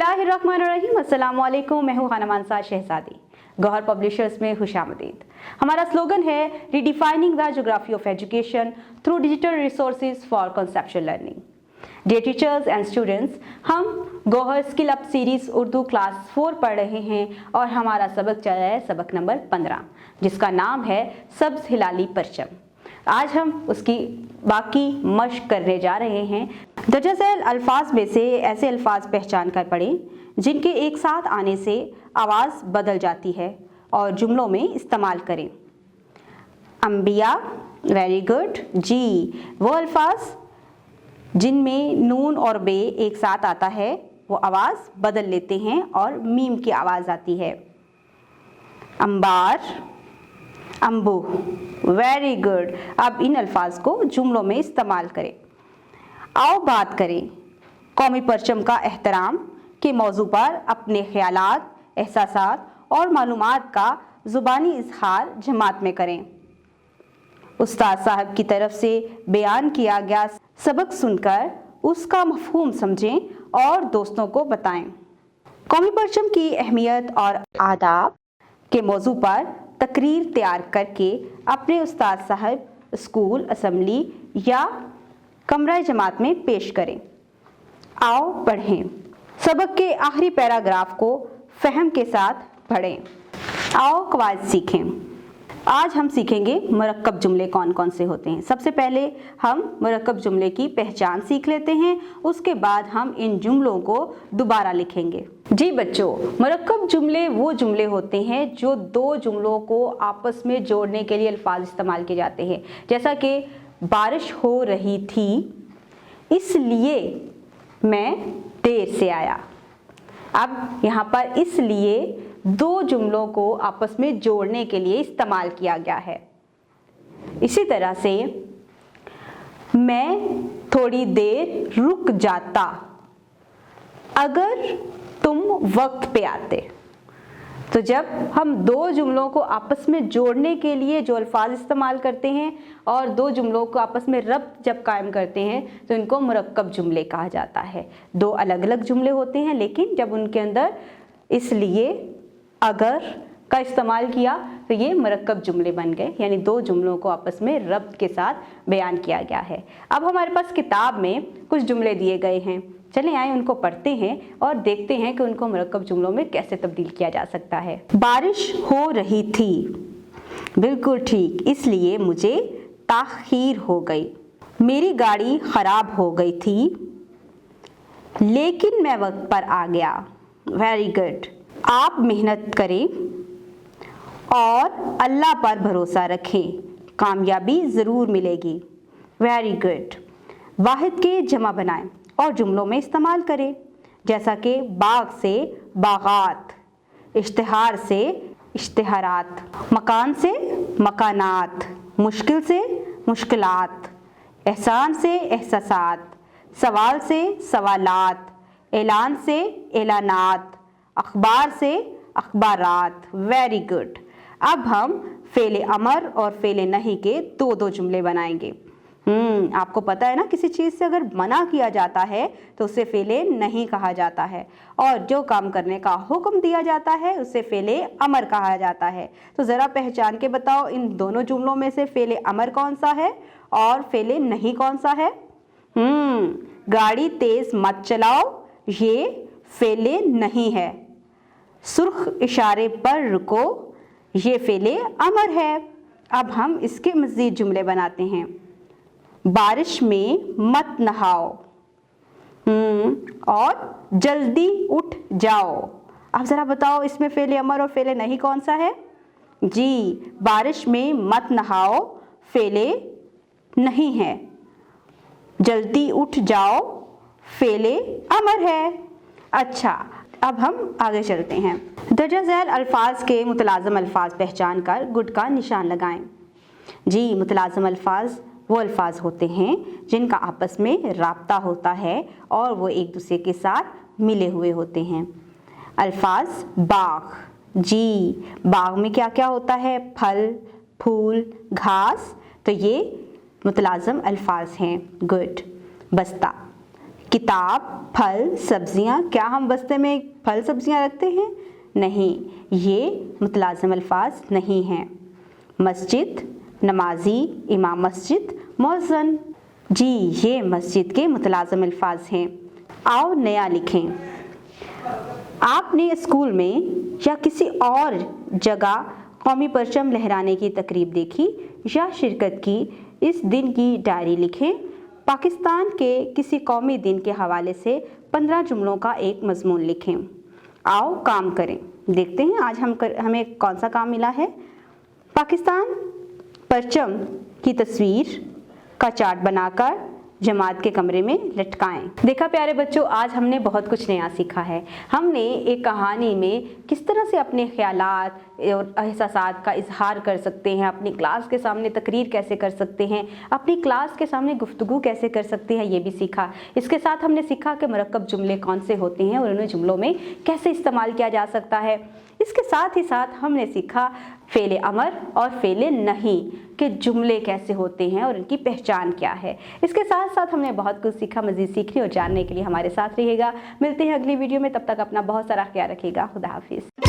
बिस्मिल्लाहिर्रहमानिर्रहीम, अस्सलाम वालेकुम। मैं हूँ खानम अंसार शहजादी। गौहर पब्लिशर्स में खुशामदीद। हमारा स्लोगन है redefining the geography of education through digital resources for conceptual learning. Dear teachers and students, हम Gohar skill up series Urdu class 4 पढ़ रहे हैं और हमारा सबक चल रहा है सबक नंबर 15, जिसका नाम है सब्ज हिलाली परचम। आज हम उसकी बाकी मश्क करने जा रहे हैं। दर्जा झैल अल्फाज में से ऐसे अल्फाज पहचान कर पढ़ें जिनके एक साथ आने से आवाज़ बदल जाती है और जुमलों में इस्तेमाल करें। अंबिया, वेरी गुड जी। वो अल्फाज जिनमें नून और बे एक साथ आता है वो आवाज़ बदल लेते हैं और मीम की आवाज़ आती है। अंबार, अम्बू, वेरी गुड। अब इन अल्फाज को जुमलों में इस्तेमाल करें। आओ बात करें कौमी परचम का एहतराम के मौजू पर अपने ख्यालात, एहसासात और मालूमात का ज़ुबानी इजहार जमात में करें। उस्ताद साहब की तरफ से बयान किया गया सबक सुनकर उसका मफहूम समझें और दोस्तों को बताएं। कौमी परचम की अहमियत और आदाब के मौजू पर तकरीर तैयार करके अपने उस्ताद साहब, स्कूल, असम्बली या कमरा जमात में पेश करें। आओ पढ़ें। सबक के आखिरी पैराग्राफ को फहम के साथ पढ़ें। आओ कवायद सीखें। आज हम सीखेंगे मुरक्कब जुमले कौन कौन से होते हैं। सबसे पहले हम मुरक्कब जुमले की पहचान सीख लेते हैं, उसके बाद हम इन जुमलों को दोबारा लिखेंगे। जी बच्चों, मुरक्कब जुमले वो जुमले होते हैं जो दो जुमलों को आपस में जोड़ने के लिए अल्फाज इस्तेमाल किए जाते हैं। जैसा कि बारिश हो रही थी इसलिए मैं देर से आया। अब यहाँ पर इसलिए दो जुमलों को आपस में जोड़ने के लिए इस्तेमाल किया गया है। इसी तरह से मैं थोड़ी देर रुक जाता अगर तुम वक्त पे आते। तो जब हम दो जुमलों को आपस में जोड़ने के लिए जो अल्फाज इस्तेमाल करते हैं और दो जुमलों को आपस में रब्त जब कायम करते हैं तो इनको मुरक्कब जुमले कहा जाता है। दो अलग अलग जुमले होते हैं, लेकिन जब उनके अंदर इसलिए, अगर का इस्तेमाल किया तो ये मुरक्कब जुमले बन गए, यानी दो जुमलों को आपस में रब्त के साथ बयान किया गया है। अब हमारे पास किताब में कुछ जुमले दिए गए हैं, चलें आए उनको पढ़ते हैं और देखते हैं कि उनको मुरक्कब जुमलों में कैसे तब्दील किया जा सकता है। बारिश हो रही थी, बिल्कुल ठीक, इसलिए मुझे ताख़ीर हो गई। मेरी गाड़ी ख़राब हो गई थी लेकिन मैं वक्त पर आ गया। Very good. आप मेहनत करें और अल्लाह पर भरोसा रखें, कामयाबी ज़रूर मिलेगी। Very good. वाहिद के जमा बनाएं और जुमलों में इस्तेमाल करें, जैसा कि बाग से बागात, इश्तिहार से इश्तिहारात, मकान से मकानात, मुश्किल से मुश्किलात, एहसान से एहसासात, सवाल से सवालात, ऐलान से ऐलानात, अखबार से अखबारात। Very good. अब हम फ़ेले अमर और फ़ेले नहीं के दो दो जुमले बनाएंगे। आपको पता है ना, किसी चीज़ से अगर मना किया जाता है तो उसे फ़ेले नहीं कहा जाता है, और जो काम करने का हुक्म दिया जाता है उसे फ़ेले अमर कहा जाता है। तो ज़रा पहचान के बताओ इन दोनों जुमलों में से फ़ेले अमर कौन सा है और फ़ेले नहीं कौन सा है। गाड़ी तेज़ मत चलाओ, ये फ़ेले नहीं है। सुर्ख इशारे पर रुको, ये फ़ेले अमर है। अब हम इसके मज़ीद जुमले बनाते हैं। बारिश में मत नहाओ और जल्दी उठ जाओ। अब ज़रा बताओ इसमें फ़ेले अमर और फ़ेले नहीं कौन सा है। जी, बारिश में मत नहाओ फ़ेले नहीं है, जल्दी उठ जाओ फ़ेले अमर है। अच्छा, अब हम आगे चलते हैं। दर्जा झैल अल्फाज के मुतलाज़म अल्फाज पहचान कर गुड का निशान लगाएं। जी, मुतलाज़म अल्फाज वो अल्फाज होते हैं जिनका आपस में राब्ता होता है और वो एक दूसरे के साथ मिले हुए होते हैं। अल्फाज बाग। जी, बाग में क्या क्या होता है? फल, फूल, घास, तो ये मुतलाज़म अल्फाज हैं। गुड। बस्ता, किताब, फल, सब्जियां। क्या हम बस्ते में फल सब्जियां रखते हैं? नहीं, ये मुतलाज़िम अल्फाज नहीं हैं। मस्जिद, नमाजी, इमाम मस्जिद, मौज़न। जी, ये मस्जिद के मुतलाज़िम अल्फाज हैं। आओ नया लिखें। आपने स्कूल में या किसी और जगह कौमी परचम लहराने की तकरीब देखी या शिरकत की? इस दिन की डायरी लिखें। पाकिस्तान के किसी कौमी दिन के हवाले से 15 जुमलों का एक मजमून लिखें। आओ काम करें। देखते हैं आज हमें कौन सा काम मिला है। पाकिस्तान परचम की तस्वीर का चार्ट बनाकर जमात के कमरे में लटकाएं। देखा प्यारे बच्चों, आज हमने बहुत कुछ नया सीखा है। हमने एक कहानी में किस तरह से अपने ख्यालात और एहसासात का इजहार कर सकते हैं, अपनी क्लास के सामने तकरीर कैसे कर सकते हैं, अपनी क्लास के सामने गुफ्तगू कैसे कर सकते हैं, ये भी सीखा। इसके साथ हमने सीखा कि मरकब जुमले कौन से होते हैं और उन्हें जुमलों में कैसे इस्तेमाल किया जा सकता है। इसके साथ ही साथ हमने सीखा फ़ेल अमर और फ़ेल नहीं के जुमले कैसे होते हैं और उनकी पहचान क्या है। इसके साथ साथ हमने बहुत कुछ सीखा। मज़ीद सीखने और जानने के लिए हमारे साथ रहिएगा। मिलते हैं अगली वीडियो में, तब तक अपना बहुत सारा ख्याल रखिएगा। खुदा हाफिज़।